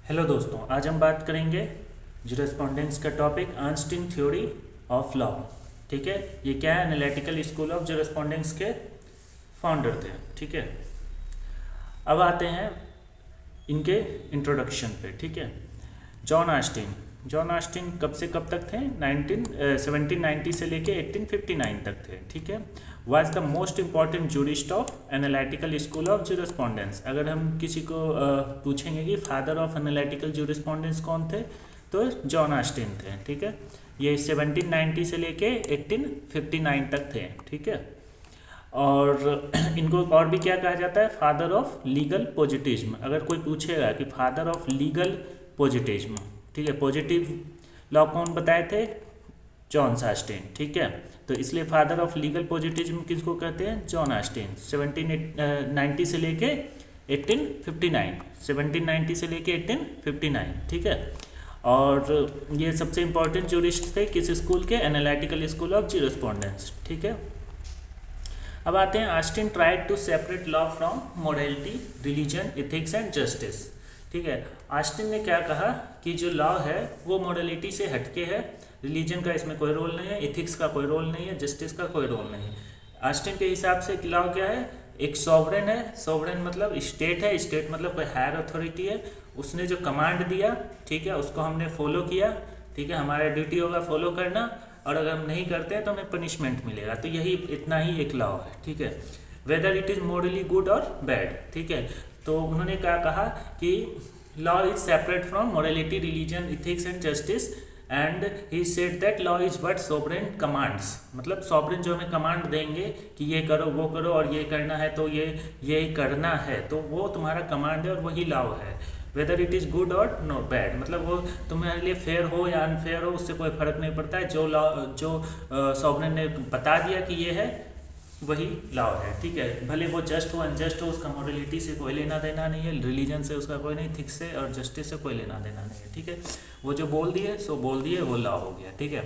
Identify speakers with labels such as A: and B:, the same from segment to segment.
A: Hello दोस्तों, आज हम बात करेंगे ज्यूरिस्प्रूडेंस का topic Einstein theory of law. ठीक है, ये क्या है? एनालिटिकल स्कूल ऑफ ज्यूरिस्प्रूडेंस के फाउंडर थे। ठीक है, अब आते हैं इनके इंट्रोडक्शन पे। ठीक है, जॉन ऑस्टिन कब से कब तक थे? 1790 से लेके 1859 तक थे। ठीक है, was the most important jurist of analytical school of jurisprudence. अगर हम किसी को पूछेंगे कि फादर ऑफ एनालिटिकल ज्यूरिस्प्रूडेंस कौन थे, तो जॉन ऑस्टिन थे। ठीक है, ये 1790 से लेके 1859 तक थे। ठीक है, और इनको और भी क्या कहा जाता है? Father of legal positivism. अगर कोई पूछेगा कि फादर ऑफ लीगल पॉजिटिज्म, ठीक है, पॉजिटिव लॉ कौन बताए थे? John Austin. ठीक है, तो इसलिए फादर ऑफ लीगल पॉजिटिज्म किसको कहते हैं? John Austin. 1790 से लेके 1859, 1790 से लेके 1859। ठीक है, और ये सबसे इंपॉर्टेंट जूरिस्ट थे किस स्कूल के? Analytical school of jurisprudence. ठीक है, अब आते हैं Austin tried to separate law from morality, religion, ethics and justice. ठीक है, ऑस्टिन ने क्या कहा कि जो लॉ है वो मोरालिटी से हटके है, रिलीजन का इसमें कोई रोल नहीं है, एथिक्स का कोई रोल नहीं है, जस्टिस का कोई रोल नहीं है। ऑस्टिन के हिसाब से लॉ क्या है? एक सॉवरेन है, सॉवरेन मतलब स्टेट है, स्टेट मतलब कोई हायर अथॉरिटी है, उसने जो कमांड दिया, ठीक है, उसको हमने फॉलो किया। ठीक है, हमारा ड्यूटी होगा फॉलो करना, और अगर हम नहीं करते हैं तो हमें पनिशमेंट मिलेगा। तो यही इतना ही एक लॉ है। ठीक है, whether it is morally good और बैड। ठीक है, तो उन्होंने क्या कहा कि law is separate from morality, religion, ethics and justice, and he said that law is what sovereign commands. मतलब सॉवरेन जो हमें कमांड देंगे कि ये करो वो करो और ये करना है तो ये करना है, तो वो तुम्हारा कमांड है और वही लॉ है। वेदर इट इज़ गुड और नो बैड, मतलब वो तुम्हारे लिए फेयर हो या अनफेयर हो, उससे कोई फर्क नहीं पड़ता है। जो लॉ जो सॉवरेन ने बता दिया कि ये है, वही लॉ है। ठीक है, भले वो जस्ट हो अनजस्ट हो, उसका मोरालिटी से कोई लेना देना नहीं है, रिलीजन से उसका कोई नहीं, थिक्स से और जस्टिस से कोई लेना देना नहीं है। ठीक है, वो जो बोल दिए सो बोल दिए, वो लॉ हो गया। ठीक है,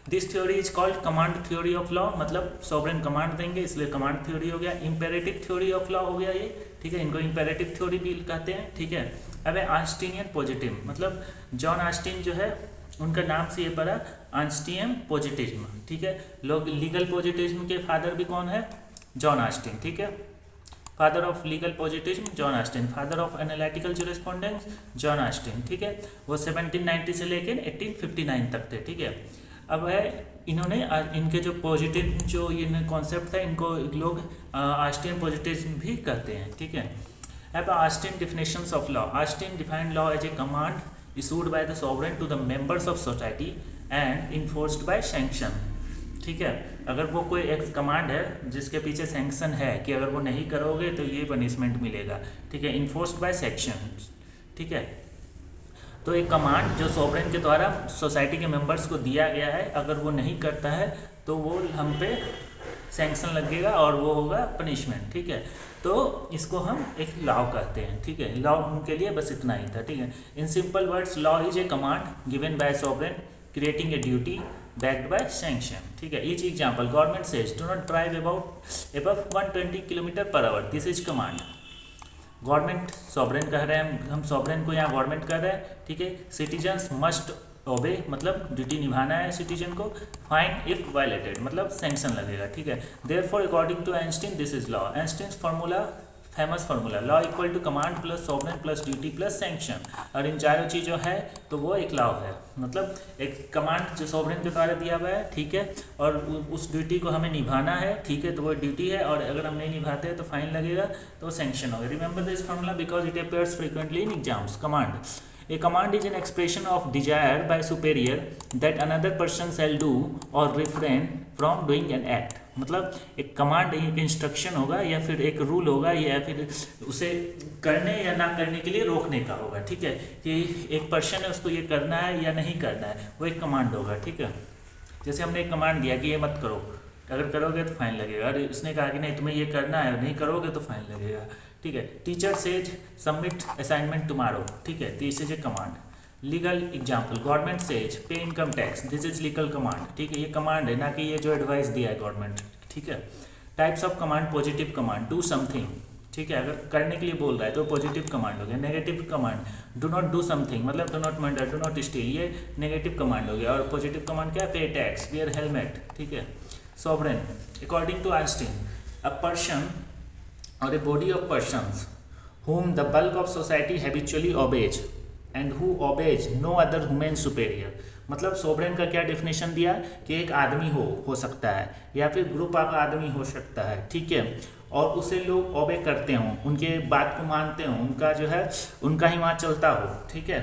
A: this theory is called command theory of law, मतलब सॉवरेन कमांड देंगे इसलिए कमांड थ्योरी हो गया। इंपेरेटिव थ्योरी ऑफ लॉ हो गया ये। ठीक है, इनको इंपेरेटिव थ्योरी भी कहते हैं। ठीक है, अब है ऑस्टिनियन पॉजिटिव, मतलब जॉन ऑस्टिन जो है उनका नाम से ये पड़ा आइंस्टीनियन पॉजिटिज्म। ठीक है, लोग लीगल पॉजिटिज्म के फादर भी कौन है? John Austin. ठीक है, father of legal positivism John Austin, father of analytical jurisprudence John Austin. ठीक है, वो 1790 से लेकर 1859 तक थे। ठीक है, अब है इन्होंने इनके जो पॉजिटिव जो ये कॉन्सेप्ट था, इनको लोग ऑस्टिन पॉजिटिज्म भी कहते हैं। ठीक है, अब Austin definitions of law. Austin defined law as a command issued by the sovereign to the members of society and enforced by sanction। ठीक है, अगर वो कोई एक कमांड है जिसके पीछे सैंक्शन है कि अगर वो नहीं करोगे तो ये पनिशमेंट मिलेगा। ठीक है, इन्फोर्स्ड बाय सेक्शन। ठीक है, तो एक कमांड जो सॉवरेन के द्वारा सोसाइटी के मेंबर्स को दिया गया है, अगर वो नहीं करता है तो वो हम पे सैंक्शन लगेगा और वो होगा पनिशमेंट। ठीक है, तो इसको हम एक लॉ कहते हैं। ठीक है, लॉ उनके लिए बस इतना ही था। ठीक है, in simple words law is a command given by sovereign creating a duty backed by sanction. ठीक है, each example government says do not drive above 120 kilometre per hour, this is command. Government sovereign कह रहे हैं, हम sovereign को यहाँ government कह रहे हैं। ठीक है, सिटीजन्स मस्ट ओबे, मतलब ड्यूटी निभाना है सिटीजन को। फाइन इफ वायलेटेड, मतलब सैंक्शन लगेगा। ठीक है, therefore according to Einstein this is law. Einstein's formula, famous formula, law equal to command plus sovereign plus duty plus sanction. और इन चारों चीज़ों है तो वो एक लॉ है, मतलब एक कमांड जो सॉवरेन के द्वारा दिया हुआ है। ठीक है, और उस ड्यूटी को हमें निभाना है। ठीक है, तो वो ड्यूटी है, और अगर हम नहीं निभाते हैं तो फाइन लगेगा, तो सैंक्शन होगा। Remember this formula because it appears frequently in exams. Command, a command is an expression of desire by superior that another person shall do or refrain from doing an act। मतलब एक command एक instruction होगा या फिर एक rule होगा या फिर उसे करने या ना करने के लिए रोकने का होगा। ठीक है, कि एक पर्सन है उसको ये करना है या नहीं करना है, वो एक कमांड होगा। ठीक है, जैसे हमने एक कमांड दिया कि ये मत करो, अगर करोगे तो फाइन लगेगा, और इसने कहा कि नहीं तुम्हें ये करना है, नहीं करोगे तो फाइन लगेगा। ठीक है, teacher says submit assignment tomorrow. ठीक है, this is a command. Legal example government says pay income tax, this is legal command. ठीक है, ये कमांड है, ना कि ये जो एडवाइस दिया है गवर्नमेंट। ठीक है, types of command, positive command, do something. ठीक है। अगर करने के लिए बोल रहा है तो पॉजिटिव कमांड हो गया। Negative command, do not do something मतलब do not murder, do not steal, ये नेगेटिव कमांड हो गया। और पॉजिटिव कमांड क्या है? पे टैक्स, वियर हेलमेट, ठीक है। Sovereign, according to Einstein, a person और a body of persons whom the bulk of society habitually obeys and who obeys no other human superior। मतलब सोवरेन का क्या डेफिनेशन दिया कि एक आदमी हो सकता है या फिर ग्रुप ऑफ आदमी हो सकता है, ठीक है, और उसे लोग ओबे करते हों, उनके बात को मानते हों, उनका जो है उनका ही वहाँ चलता हो, ठीक है,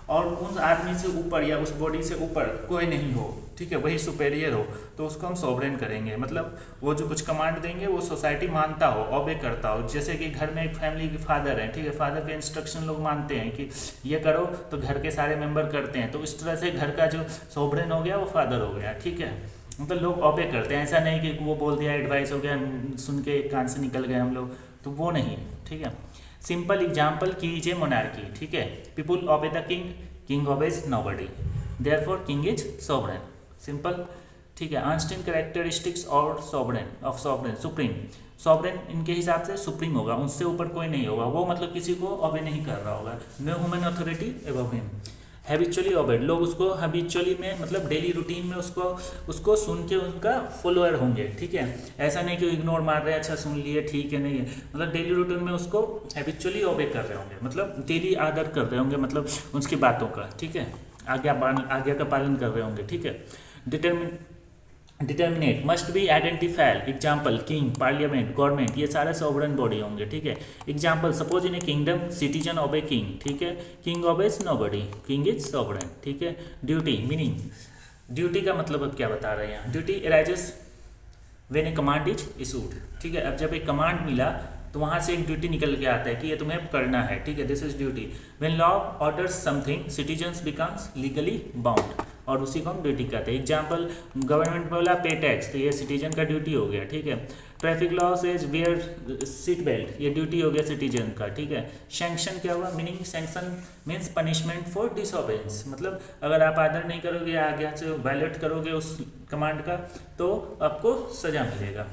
A: और उस आदमी से ऊपर या उस बॉडी से ऊपर कोई नहीं हो, ठीक है, वही सुपेरियर हो, तो उसको हम सोवरेन करेंगे। मतलब वो जो कुछ कमांड देंगे वो सोसाइटी मानता हो, ओबे करता हो। जैसे कि घर में एक फैमिली के फादर हैं, ठीक है, फादर के इंस्ट्रक्शन लोग मानते हैं कि ये करो तो घर के सारे मेंबर करते हैं, तो इस तरह से घर का जो सोवरेन हो गया वो फादर हो गया, ठीक है। मतलब लोग ओबे करते हैं, ऐसा नहीं कि वो बोल दिया एडवाइस हो गया सुन के एक कान से निकल गए हम लोग, तो वो नहीं, ठीक है। सिंपल एग्जाम्पल कीजिए मोनार्की, ठीक है, people obey the king, king obeys nobody, therefore king is sovereign, simple, ठीक है। आइंस्टीन कैरेक्टरिस्टिक्स और sovereign of sovereign, supreme, sovereign इनके हिसाब से सुप्रीम होगा, उससे ऊपर कोई नहीं होगा, वो मतलब किसी को ओबे नहीं कर रहा होगा। No human authority above him, habitually obeyed, लोग उसको हैबिचुअली में मतलब डेली रूटीन में उसको सुन के उनका फॉलोअर होंगे, ठीक है। ऐसा नहीं कि इग्नोर मार रहे हैं, अच्छा सुन लिए ठीक है, नहीं है, मतलब डेली रूटीन में उसको हैबिचुअली ओबे कर रहे होंगे, मतलब डेली आदर कर रहे होंगे, मतलब उसकी बातों का, ठीक है, आज्ञा का पालन कर रहे होंगे, ठीक है। Determinate, must be identified, example king, parliament, government, ये सारे सॉवरेन बॉडी होंगे, ठीक है। Example suppose in a kingdom citizen obey king, ठीक है, king obeys nobody, king is sovereign, ठीक है। ड्यूटी, मीनिंग, ड्यूटी का मतलब अब क्या बता रहे हैं यहाँ, duty arises when A command is issued, ठीक है। अब जब एक कमांड मिला तो वहाँ से एक ड्यूटी निकल के आता है कि ये तुम्हें करना है, ठीक है, this is duty. When law orders something citizens becomes legally bound, और उसी को हम ड्यूटी कहते हैं। एग्जाम्पल गवर्नमेंट बोला पे टैक्स, तो ये सिटीजन का ड्यूटी हो गया, ठीक है। Traffic law says wear seat belt, ये ड्यूटी हो गया सिटीजन का, ठीक है। सैंक्शन क्या हुआ, meaning sanction means punishment for disobedience, मतलब अगर आप आदर नहीं करोगे या आगे से वायलेट करोगे उस कमांड का तो आपको सजा मिलेगा।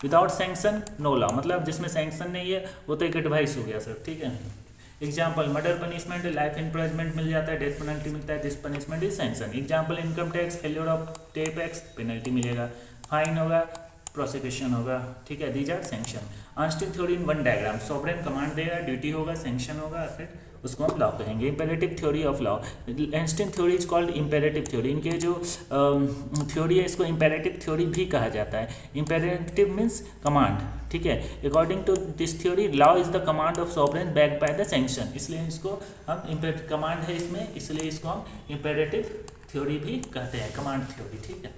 A: विदाउट सैंक्शन नो लॉ, मतलब जिसमें सैंक्शन नहीं है वो तो एक एडवाइस हो गया सर, ठीक है। Example murder punishment, life imprisonment मिल जाता है, डेथ पेनल्टी मिलता है, this punishment is sanction. Example income tax, failure of pay tax, penalty मिलेगा, फाइन होगा, प्रोसिक्यूशन होगा, ठीक है, these are sanction. Einstein theory in one diagram, sovereign command देगा, ड्यूटी होगा, सैंक्शन होगा, फिर उसको हम लॉ कहेंगे। Imperative theory of law, Einstein theory is called imperative theory, इनके जो थ्योरी है इसको इंपेरेटिव थ्योरी भी कहा जाता है। इंपेरेटिव मीन्स कमांड, ठीक है। According to this theory law is the command of sovereign backed by the sanction, इसलिए इसको हम कमांड है इसमें, इसलिए इसको हम इंपेरेटिव थ्योरी भी कहते हैं, कमांड थ्योरी, ठीक है।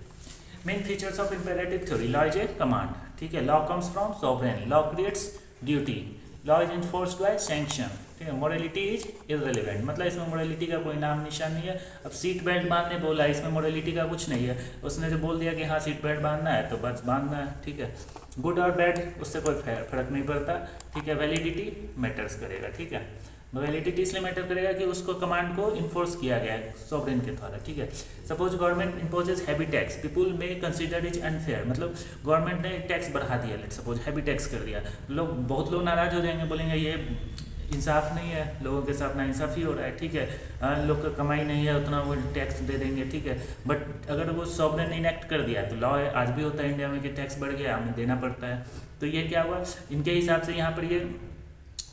A: Main features of imperative theory, law is a command, ठीक है, law comes from sovereign, law creates duty, law is enforced by sanction, ठीक है। मोरलिटी इज इररिलेवेंट, मतलब इसमें मोरलिटी का कोई नाम निशान नहीं है। अब सीट बेल्ट बांधने बोला, इसमें मोरलिटी का कुछ नहीं है, उसने जो बोल दिया कि हाँ सीट बेल्ट बांधना है तो बस बांधना है, ठीक है। गुड और बैड उससे कोई फर्क नहीं पड़ता, ठीक है। वैलिडिटी मैटर्स करेगा, ठीक है। वैलिडिटी इसलिए मैटर करेगा कि उसको कमांड को इन्फोर्स किया गया है सॉवरेन के द्वारा, ठीक है। Suppose government imposes heavy tax, people में कंसिडर इज अनफेयर, मतलब गवर्नमेंट ने टैक्स बढ़ा दिया, लेट सपोज हैवी टैक्स कर दिया, बहुत लोग नाराज हो जाएंगे, बोलेंगे ये इंसाफ नहीं है, लोगों के साथ नाइंसाफ़ी हो रहा है, ठीक है, लोग का कमाई नहीं है उतना वो टैक्स दे देंगे, ठीक है। बट अगर वो सॉवरेन ने इनेक्ट कर दिया तो लॉ है, आज भी होता है इंडिया में कि टैक्स बढ़ गया हमें देना पड़ता है, तो ये क्या हुआ, इनके हिसाब से यहाँ पर ये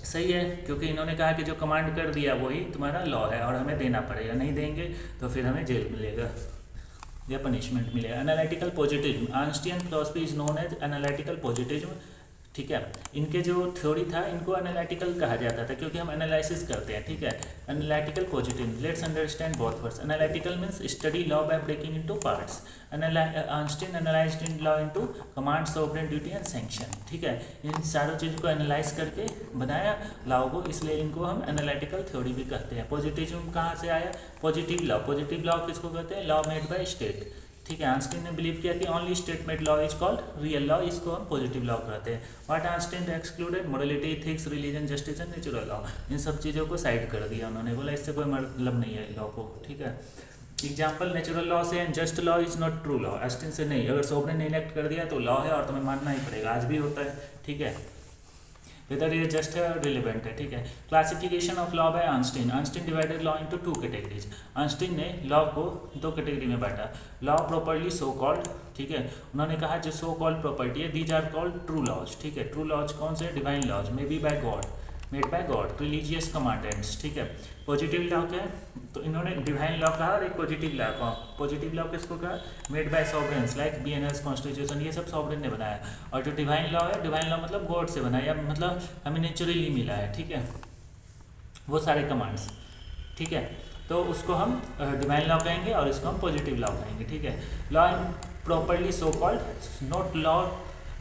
A: सही है, क्योंकि इन्होंने कहा कि जो कमांड कर दिया वही तुम्हारा लॉ है और हमें देना पड़ेगा, नहीं देंगे तो फिर हमें जेल मिलेगा या पनिशमेंट मिलेगा। Analytical positivism, Einstein philosophy is known as analytical positivism, ठीक है। इनके जो थ्योरी था इनको एनालिटिकल कहा जाता था क्योंकि हम एनालिसिस करते हैं, ठीक है। Analytical positive, let's understand both words. Analytical means study law by breaking into parts, Einstein analysed in law into command, sovereign, duty and sanction, ठीक है। इन सारों चीज़ को एनालाइज करके बनाया लॉ को, इसलिए इनको हम एनालिटिकल थ्योरी भी कहते हैं। पॉजिटिज्म कहाँ से आया, पॉजिटिव लॉ, पॉजिटिव लॉ किसको कहते हैं, लॉ मेड बाय स्टेट, ठीक है। आइंस्टीन ने बिलीव किया कि only state made law is called real law, इसको हम पॉजिटिव लॉ कहते हैं। What Austin excluded morality, ethics, religion, justice and natural law, इन सब चीज़ों को साइड कर दिया उन्होंने, बोला इससे कोई मतलब नहीं है लॉ को, ठीक है। एग्जाम्पल नेचुरल लॉ से and just law is not true law, Einstein से नहीं, अगर सॉवरेन ने इलेक्ट कर दिया तो लॉ है और तुम्हें मानना ही पड़ेगा, आज भी होता है, ठीक है। वेदर ये जस्ट रिलेवेंट है, ठीक है। Classification of law by Austin. Austin divided law into 2 categories. Austin ने लॉ को 2 कैटेगरी में बांटा। लॉ प्रॉपर्ली सो कॉल्ड, ठीक है, उन्होंने कहा जो सो कॉल्ड प्रॉपर्टी है these are called true laws, ठीक है। ट्रू लॉज कौन से? Divine laws, may be by God, made by God, religious commandments, ठीक है। पॉजिटिव लॉ क्या है? तो इन्होंने डिवाइन लॉ कहा और एक पॉजिटिव लॉ कहा। पॉजिटिव लॉ किसको कहा? Made by sovereigns like BNS constitution, ये सब सॉवरेन ने बनाया। और जो डिवाइन लॉ है, डिवाइन लॉ मतलब गॉड से बनाया, या मतलब हमें नेचुरली मिला है, ठीक है, वो सारे कमांड्स, ठीक है। तो उसको हम डिवाइन लॉ कहेंगे और इसको हम पॉजिटिव लॉ कहेंगे, ठीक है। Law improperly so called, not law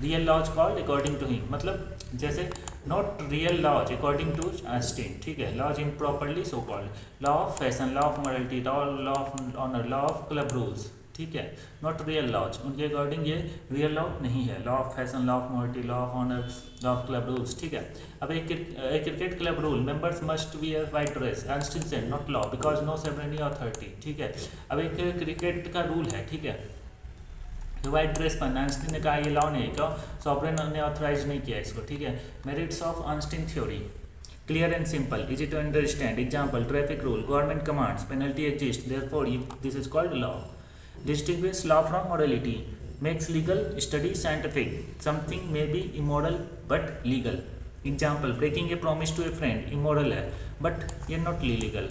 A: real laws called according to him, मतलब जैसे not real laws according to Austin, ठीक है। Laws improperly so called, law of fashion, law of morality, law of honour, law of club rules, ठीक है। Not real laws, उनके according ये real law नहीं है। Law of fashion, law of morality, law of honour, law of club rules, ठीक है। अब एक cricket club rule, members must wear white dress, Austin said not law because no sovereign authority, ठीक है। अब एक क्रिकेट का रूल है, ठीक है, वाइट ड्रेस पहनना, आंस्टीन ने कहा ये लॉ नहीं है, क्यों? सॉवरेन ने ऑथराइज नहीं किया इसको, ठीक है। Merits of Austin theory, clear and simple, easy to understand. Example, traffic rule, government commands, penalty exist, therefore this is called law. Distinguish law from morality, makes legal study scientific, something may be immoral but legal. Example, breaking a promise to a friend immoral है but ये not legal,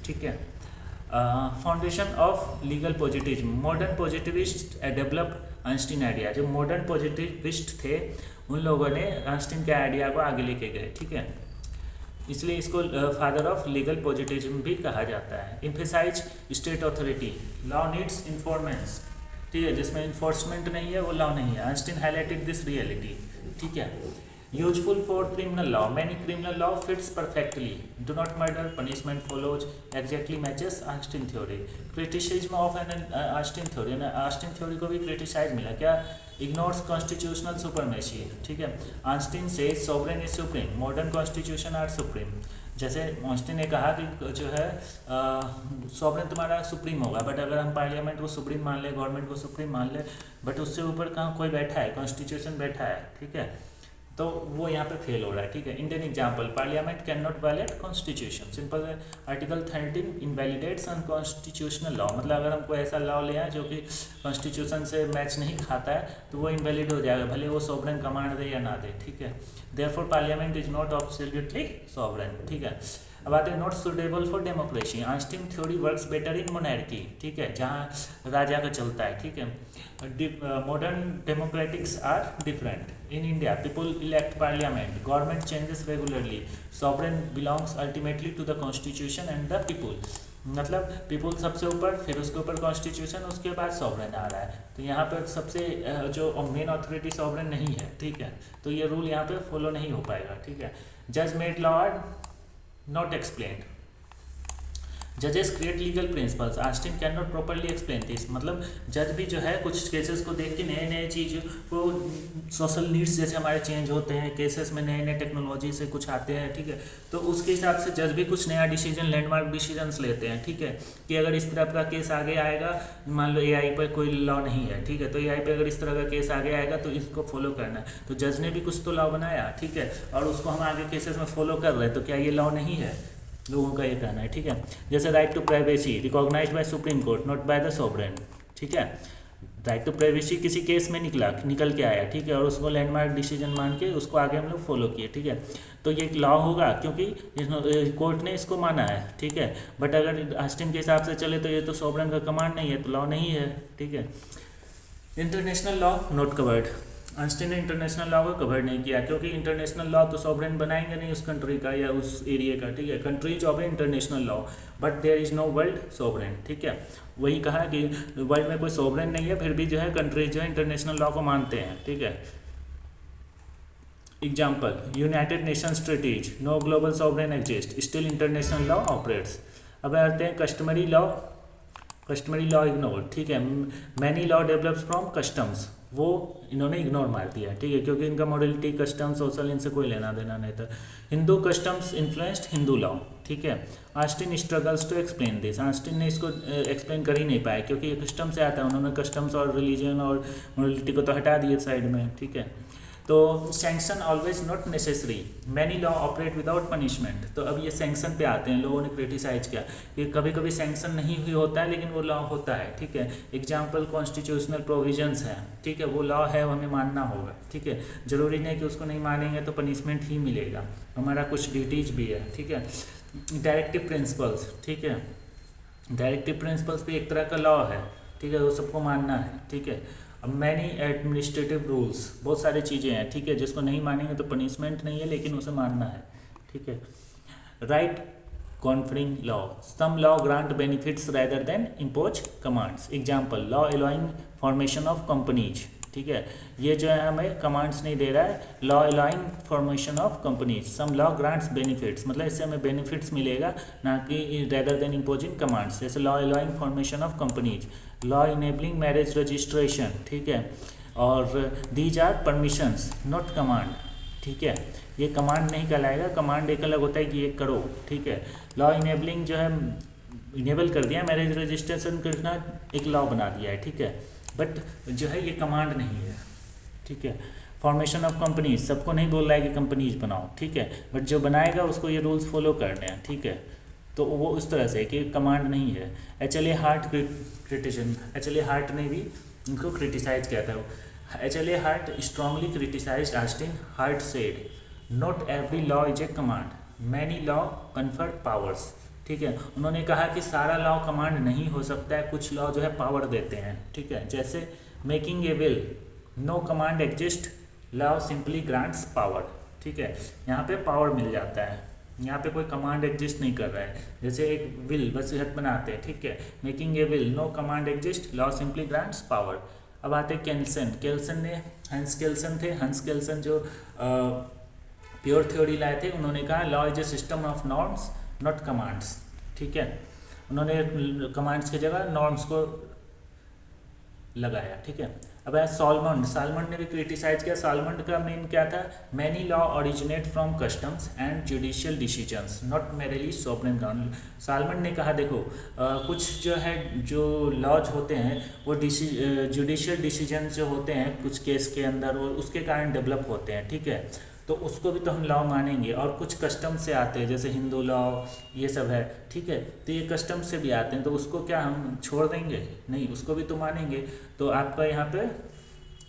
A: ठीक है। Foundation of legal positivism, modern positivist develop Austin idea. जो modern positivist थे उन लोगों ने आंस्टीन के आइडिया को आगे लेके गए, ठीक है, इसलिए इसको फादर ऑफ लीगल पॉजिटिविज्म भी कहा जाता है। Emphasize state authority, law needs enforcement, ठीक है, जिसमें इन्फोर्समेंट नहीं है वो लॉ नहीं है। आंस्टीन हाईलाइटेड दिस रियलिटी, ठीक है। Useful for criminal law, many criminal law fits perfectly, do not murder, punishment follows exactly matches Austin theory. Criticism of an Austin theory, Austin theory को भी क्रिटिसाइज मिला, क्या? इग्नोर्स कॉन्स्टिट्यूशनल सुपरमेसी, ठीक है। Einstein से sovereign is supreme, modern constitution are supreme. जैसे Einstein ने कहा कि जो है सॉवरेन तुम्हारा सुप्रीम होगा, बट अगर हम पार्लियामेंट को सुप्रीम मान ले, गवर्नमेंट को सुप्रीम मान ले, बट उससे ऊपर कहाँ कोई बैठा है? कॉन्स्टिट्यूशन बैठा है, ठीक है, तो वो यहाँ पे फेल हो रहा है, ठीक है। Indian example, parliament can not violate constitution, simple है। आर्टिकल 13 इनवैलिडेट्स अनकॉन्स्टिट्यूशनल लॉ, मतलब अगर हमको ऐसा लॉ ले आए जो कि कॉन्स्टिट्यूशन से मैच नहीं खाता है तो वो इनवैलिड हो जाएगा, भले वो सॉवरेन कमांड दे या ना दे, ठीक है। Therefore parliament is not absolutely sovereign, ठीक है। अब आते हैं not suitable for democracy, Austin theory works better in monarchy, ठीक है, जहाँ राजा का चलता है, ठीक है। Modern democratics are different. In India people elect parliament, government changes regularly, sovereign belongs ultimately to the constitution and the people, मतलब पीपल सबसे ऊपर, फिर उसके ऊपर कॉन्स्टिट्यूशन, उसके बाद सॉवरेन आ रहा है। तो यहाँ पर सबसे जो मेन अथॉरिटी सॉवरेन नहीं है, ठीक है, तो ये रूल यहाँ पे फॉलो नहीं हो पाएगा, ठीक है। जज मेड लॉ not explained, जजेस create legal principles, Austin can not properly explain this, मतलब जज भी जो है कुछ केसेस को देख के नए नए चीज़ को, सोशल नीड्स जैसे हमारे चेंज होते हैं, केसेस में नए नए टेक्नोलॉजी से कुछ आते हैं, ठीक है, तो उसके हिसाब से जज भी कुछ नया डिसीजन, लैंडमार्क डिसीजंस लेते हैं, ठीक है, कि अगर इस तरह का केस आगे आएगा, मान लो एआई पर कोई लॉ नहीं है, ठीक है, तो एआई पे अगर इस तरह का केस आगे आएगा तो इसको फॉलो करना है, तो जज ने भी कुछ तो लॉ बनाया, ठीक है, और उसको हम आगे केसेस में फॉलो कर रहे हैं, तो क्या ये लॉ नहीं है? लोगों का ये कहना है, ठीक है। जैसे right to privacy recognised by supreme court, not by the sovereign, ठीक है। राइट टू प्राइवेसी किसी केस में निकल के आया, ठीक है, और उसको लैंडमार्क डिसीजन मान के उसको आगे हम लोग फॉलो किए, ठीक है, तो ये एक लॉ होगा क्योंकि कोर्ट ने इसको माना है, ठीक है। बट अगर आंस्टीन के हिसाब से चले तो ये तो सॉवरेन का कमांड नहीं है, तो लॉ नहीं है, ठीक है। इंटरनेशनल लॉ नॉट कवर्ड, आंस्टीन ने इंटरनेशनल लॉ को कवर नहीं किया क्योंकि इंटरनेशनल लॉ तो सॉवरेन बनाएंगे नहीं उस कंट्री का या उस एरिया का, ठीक है। Countries of international law but there is no world sovereign, ठीक है। वही कहा कि वर्ल्ड में कोई सॉवरेन नहीं है, फिर भी जो है कंट्रीज जो है इंटरनेशनल लॉ को मानते हैं, ठीक है। Example, United Nations treaties, no global sovereign exist, still international law operates. अब आते हैं कस्टमरी लॉ इग्नोर, ठीक है। Many law develops from customs, वो इन्होंने इग्नोर मार दिया, ठीक है, क्योंकि इनका मॉडलिटी कस्टम सोशल इनसे कोई लेना देना नहीं था। Hindu customs influenced Hindu law, ठीक है। आंस्टीन स्ट्रगल्स टू एक्सप्लेन दिस, आंस्टीन ने इसको एक्सप्लेन कर ही नहीं पाया क्योंकि ये कस्टम से आता है, उन्होंने कस्टम्स और रिलीजन और मॉडलिटी को तो हटा दिए साइड में, ठीक है। तो sanction always not necessary, many law operate without punishment. तो अब ये सैंक्शन पे आते हैं, लोगों ने क्रिटिसाइज किया कि कभी कभी सैंक्शन नहीं हुई होता है लेकिन वो लॉ होता है, ठीक है। एग्जाम्पल कॉन्स्टिट्यूशनल प्रोविजंस है, ठीक है, वो लॉ है, वो हमें मानना होगा, ठीक है। जरूरी नहीं कि उसको नहीं मानेंगे तो पनिशमेंट ही मिलेगा, हमारा कुछ ड्यूटीज भी है, ठीक है। डायरेक्टिव प्रिंसिपल्स, ठीक है, डायरेक्टिव प्रिंसिपल्स भी एक तरह का लॉ है, ठीक है, वो सबको मानना है, ठीक है। अब मैनी एडमिनिस्ट्रेटिव रूल्स, बहुत सारी चीज़ें हैं, ठीक है, जिसको नहीं मानेंगे तो पनिशमेंट नहीं है लेकिन उसे मानना है, ठीक है। Right conferring law, some law grant benefits rather than impose commands. Example law allowing formation of companies, ठीक है, ये जो है हमें कमांड्स नहीं दे रहा है, law allowing formation of companies. Some law grants benefits, मतलब इससे हमें बेनिफिट्स मिलेगा ना कि रेदर देन इम्पोजिंग कमांड्स। जैसे law allowing formation of companies, law enabling marriage registration, ठीक है, और these are permissions not command, ठीक है, ये कमांड नहीं कहलाएगा, कमांड एक अलग होता है कि ये करो, ठीक है। लॉ इनेबलिंग जो है इनेबल कर दिया, मैरिज रजिस्ट्रेशन करना एक लॉ बना दिया है, ठीक है, बट जो है ये कमांड नहीं है, ठीक है। फॉर्मेशन ऑफ कंपनीज, सबको नहीं बोल रहा है कि कंपनीज बनाओ, ठीक है, बट जो बनाएगा उसको ये रूल्स फॉलो करने हैं, ठीक है, तो वो उस तरह से कि कमांड नहीं है। HLA Hart criticism, HLA Hart ने भी इनको क्रिटिसाइज किया था। HLA Hart strongly criticise Austin Hart said not every law is a command, many law confer powers, ठीक है। उन्होंने कहा कि सारा लॉ कमांड नहीं हो सकता है, कुछ लॉ जो है पावर देते हैं, ठीक है। जैसे making a will, no command exist, law simply grants power, ठीक है, यहाँ पे पावर मिल जाता है, यहाँ पे कोई कमांड एग्जिस्ट नहीं कर रहा है। जैसे एक विल वसीयत बनाते हैं, ठीक है, making a will, no command exist, law simply grants power. अब आते हैं केल्सन, केल्सन ने, हंस केल्सन थे, हंस केल्सन जो प्योर थ्योरी लाए थे, उन्होंने कहा law is A system of norms not commands, ठीक है, उन्होंने कमांड्स की जगह नॉर्म्स को लगाया, ठीक है। अब है सॉलमंड, सॉलमंड ने भी क्रिटिसाइज किया। सॉलमंड का मेन क्या था, many law originate from customs and judicial decisions not merely sovereign ground. Salmond ने कहा देखो कुछ जो है जो लॉज होते हैं वो जुडिशियल डिसीजन जो होते हैं कुछ केस के अंदर वो उसके कारण डेवलप होते हैं, ठीक है, तो उसको भी तो हम लॉ मानेंगे। और कुछ कस्टम से आते हैं जैसे हिंदू लॉ ये सब है, ठीक है, तो ये कस्टम से भी आते हैं, तो उसको क्या हम छोड़ देंगे? नहीं, उसको भी तो मानेंगे। तो आपका यहाँ पे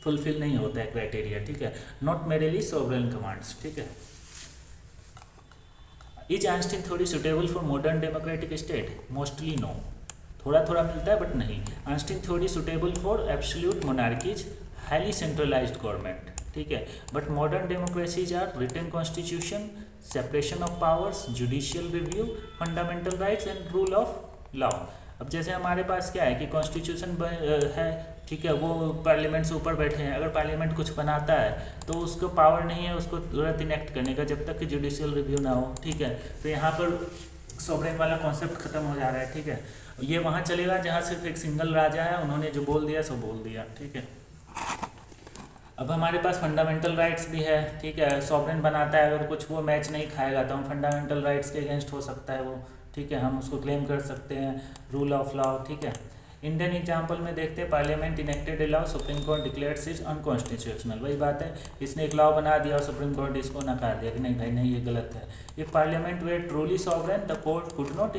A: फुलफिल नहीं होता है क्राइटेरिया, ठीक है। नॉट मेरेली सोवरेन कमांड्स, ठीक है। Is Einstein theory suitable for modern democratic state? Mostly no, थोड़ा थोड़ा मिलता है बट नहीं। Einstein theory suitable for absolute monarchies, highly centralised government, ठीक है, but modern democracies are written constitution, separation of powers, judicial review, fundamental rights and rule of law. अब जैसे हमारे पास क्या है कि कॉन्स्टिट्यूशन है, ठीक है, वो पार्लियामेंट से ऊपर बैठे हैं, अगर पार्लियामेंट कुछ बनाता है तो उसको पावर नहीं है उसको तुरंत इनेक्ट करने का जब तक कि जुडिशियल रिव्यू ना हो, ठीक है। तो यहाँ पर सोवरेन वाला कॉन्सेप्ट खत्म हो जा रहा है, ठीक है। ये वहाँ चलेगा जहाँ सिर्फ एक सिंगल राजा है, उन्होंने जो बोल दिया सो बोल दिया, ठीक है। अब हमारे पास फंडामेंटल राइट्स भी है, ठीक है, सॉवरेन बनाता है, अगर कुछ वो मैच नहीं खाएगा तो हम फंडामेंटल राइट्स के अगेंस्ट हो सकता है वो, ठीक है, हम उसको क्लेम कर सकते हैं, रूल ऑफ लॉ, ठीक है। इंडियन एग्जाम्पल में देखते हैं, parliament enacted a law, supreme court declares is unconstitutional. वही बात है, इसने एक लॉ बना दिया और सुप्रीम कोर्ट इसको नकार दिया कि नहीं भाई नहीं ये गलत है। If parliament were truly sovereign the court could not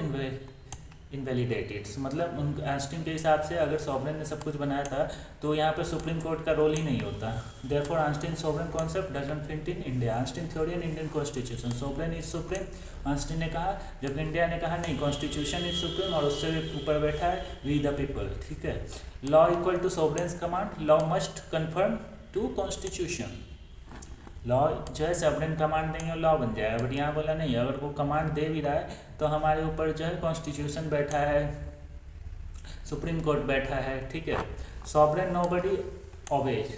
A: invalidate its, मतलब उन आइंस्टीन के हिसाब से अगर सॉवरेन ने सब कुछ बनाया था तो यहाँ पे सुप्रीम कोर्ट का रोल ही नहीं होता। Therefore Einstein sovereign concept doesn't fit in India. Einstein theory and Indian constitution, sovereign is supreme. Einstein ने कहा, जब इंडिया ने कहा नहीं कॉन्स्टिट्यूशन इज सुप्रीम और उससे ऊपर बैठा है वी द पीपल, ठीक है। Law equal to sovereigns command, law must confirm to constitution. Law जो है सॉवरेन कमांड देंगे और लॉ बन जाएगा, बट यहाँ बोला नहीं, अगर वो कमांड दे भी रहा है तो हमारे ऊपर जो है कॉन्स्टिट्यूशन बैठा है, सुप्रीम कोर्ट बैठा है, ठीक है। सॉवरेन नोबडी ओबेज,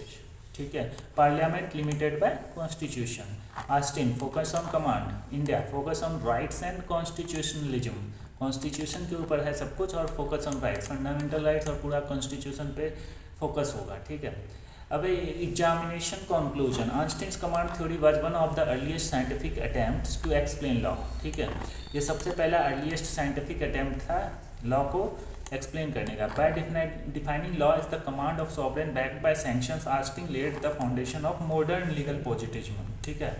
A: ठीक है। Parliament limited by constitution. Austin focus on command, India focus on rights and constitutionalism. Constitution के ऊपर है सब कुछ और focus on rights, fundamental rights और पूरा कॉन्स्टिट्यूशन पे फोकस होगा, ठीक है। अब examination conclusion, Einstein's command theory was one of the earliest scientific attempts to explain law, ठीक है। ये सबसे पहला अर्लीस्ट साइंटिफिक अटेम्प्ट था लॉ को एक्सप्लेन करने का। By defining law is the command of sovereign backed by sanctions Austin laid the foundation of modern legal positivism, ठीक है,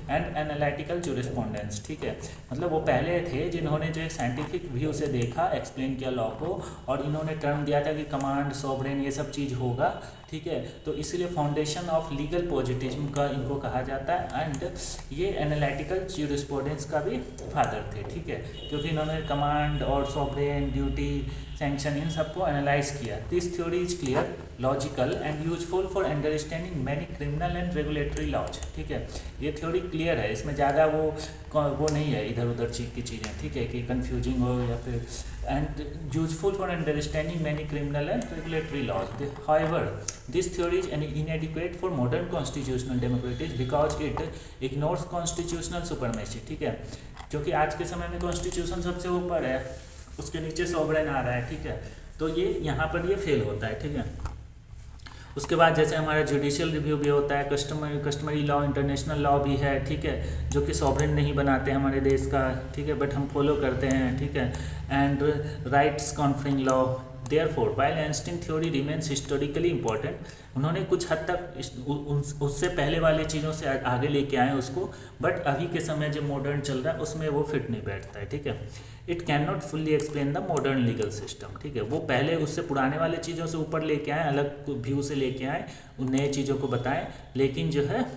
A: एंड एनालिटिकल ज्यूरिस्प्रूडेंस, ठीक है। मतलब वो पहले थे जिन्होंने जो साइंटिफिक व्यू से देखा, एक्सप्लेन किया लॉ को, और इन्होंने टर्म दिया था कि कमांड, सॉवरेन, ये सब चीज़ होगा, ठीक है। तो इसीलिए फाउंडेशन ऑफ लीगल पॉजिटिज्म का इनको कहा जाता है। एंड ये एनालिटिकल ज्यूरिस्प्रूडेंस का भी फादर थे, ठीक है, क्योंकि इन्होंने कमांड और सॉवरेन, ड्यूटी, सैंक्शन, इन सबको एनालाइज किया। This theory is clear, logical and useful for understanding many criminal and regulatory laws, ठीक है। ये थ्योरी क्लियर है, इसमें ज़्यादा वो नहीं है इधर उधर की चीज़ें, ठीक है, कि कन्फ्यूजिंग हो या फिर, and useful for understanding many criminal and regulatory laws. However this theory is inadequate for modern constitutional democracies because it ignores constitutional supremacy, ठीक है, क्योंकि आज के समय में कॉन्स्टिट्यूशन सबसे ऊपर है, उसके नीचे सॉवरेन आ रहा है, ठीक है। तो ये यहाँ पर ये फेल होता है, ठीक है। उसके बाद जैसे हमारा जुडिशियल रिव्यू भी होता है, कस्टमरी लॉ, इंटरनेशनल लॉ भी है, ठीक है, जो कि सॉवरेन नहीं बनाते हमारे देश का, ठीक है, बट हम फॉलो करते हैं, ठीक है। And rights conferring law. Therefore, while Einstein theory remains historically important, उन्होंने कुछ हद तक उससे पहले वाले चीज़ों से आगे लेके आए उसको, बट अभी के समय जो मॉडर्न चल रहा है उसमें वो फिट नहीं बैठता है, ठीक है। It can not fully explain the modern legal system, ठीक है। वो पहले उससे पुराने वाले चीज़ों से ऊपर लेके आए, अलग व्यू से लेके आए, उन नए चीज़ों को बताएं, लेकिन जो है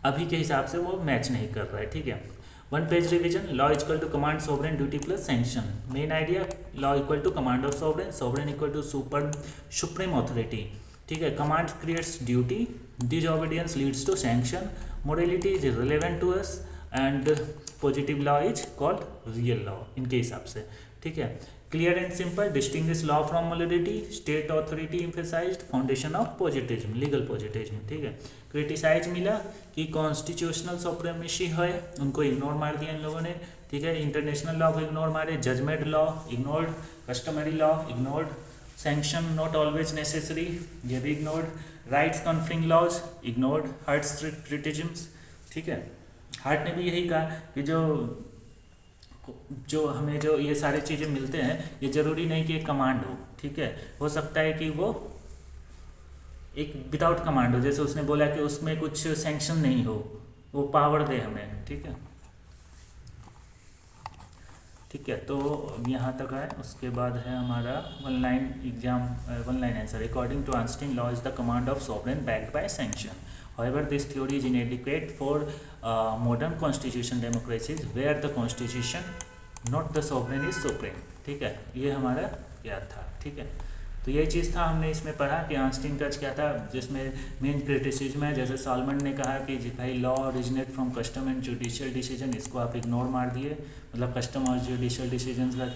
A: अभी के हिसाब से वो मैच नहीं कर रहा है, ठीक है। One page revision. Law equal to command, sovereign, duty plus sanction. Main idea, law equal to command of sovereign, sovereign equal to supreme authority, ठीक है। Command creates duty, disobedience leads to sanction, morality is relevant to us, and positive law is called real law इनके हिसाब से, ठीक है। Clear and simple, distinguish law from morality, state authority emphasized, foundation of positivism, legal positivism, ठीक है। Criticise मिला कि constitutional supremacy है, उनको इग्नोर मार दिया इन लोगों ने, ठीक है। इंटरनेशनल लॉ को इग्नोर मारे, judgment law ignored, customary law ignored, sanction not always necessary, ये भी ignored, rights conferring laws ignored, Hart's criticisms, ठीक है। हार्ट ने भी यही कहा कि जो हमें जो ये सारे चीज़ें मिलते हैं, ये ज़रूरी नहीं कि एक कमांड हो, ठीक है, हो सकता है कि वो एक विदाउट कमांड हो, जैसे उसने बोला कि उसमें कुछ सैंक्शन नहीं हो, वो पावर दे हमें, ठीक है, ठीक है। तो यहाँ तक है। उसके बाद है हमारा one line answer. According to Einstein, law is the command of sovereign backed by sanction. However, this theory is inadequate for modern constitution democracies where the constitution, not the sovereign, is supreme, ठीक है। ये हमारा क्या था, ठीक है। तो ये चीज़ था, हमने इसमें पढ़ा कि आइंस्टीन का क्या था, जिसमें मेन क्रिटिसिज्म है, जैसे सॉलमन ने कहा कि भाई law originate from custom and judicial decision, इसको आप इग्नोर मार दिए, मतलब कस्टम और जुडिशियल डिसीजन का।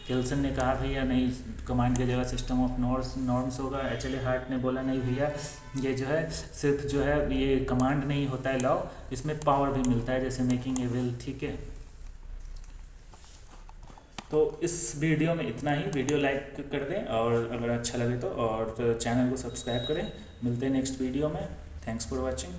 A: केल्सन ने कहा भैया नहीं, कमांड की जगह सिस्टम ऑफ नॉर्म्स होगा। एचएल हार्ट ने बोला नहीं भैया, ये जो है सिर्फ जो है ये कमांड नहीं होता है लॉ, इसमें पावर भी मिलता है, जैसे मेकिंग ए विल, ठीक है। तो इस वीडियो में इतना ही। वीडियो लाइक कर दें और अगर अच्छा लगे तो, और चैनल को सब्सक्राइब करें। मिलते हैं नेक्स्ट वीडियो में। Thanks for watching.